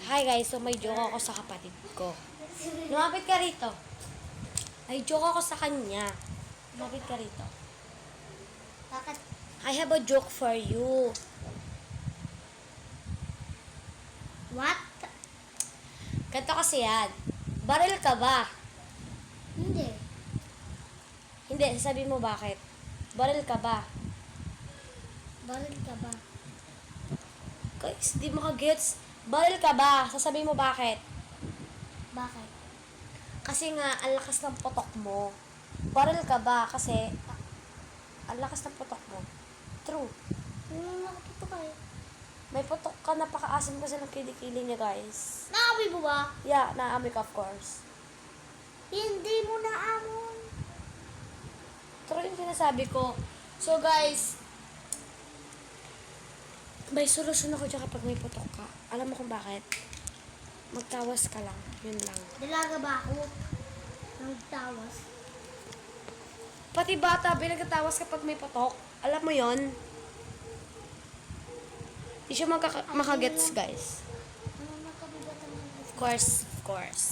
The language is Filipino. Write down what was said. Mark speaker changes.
Speaker 1: Hi guys, so may joke ako sa kapatid ko. Lumapit ka rito. May joke ako sa kanya. Lumapit ka rito.
Speaker 2: Bakit?
Speaker 1: I have a joke for you.
Speaker 2: What?
Speaker 1: Ganito kasi yan. Baril ka ba?
Speaker 2: Hindi.
Speaker 1: Hindi, sasabihin mo bakit. Baril ka ba?
Speaker 2: Baril ka ba?
Speaker 1: Guys, di mo ka-gets. Baril ka ba? Sasabihin mo bakit.
Speaker 2: Bakit?
Speaker 1: Kasi nga, ang lakas ng putok mo. Baril ka ba? Kasi, ang lakas ng putok mo. True.
Speaker 2: Nakapito kayo.
Speaker 1: May putok ka, napakaasim kasi ng kilikili niya, guys.
Speaker 2: Naamoy mo ba?
Speaker 1: Yeah, naamoy ka, of course.
Speaker 2: Hindi mo naamoy.
Speaker 1: True yung sinasabi ko. So, guys, may solusyon ako dyan kapag may putok ka. Alam mo kung bakit? Magtawas ka lang. Yun lang.
Speaker 2: Dalaga ba ako? Nagtawas.
Speaker 1: Pati bata, binagtawas kapag may putok. Alam mo yon? Di siya makagets, guys.
Speaker 2: Ano nakabigatan ng
Speaker 1: Of course, of course.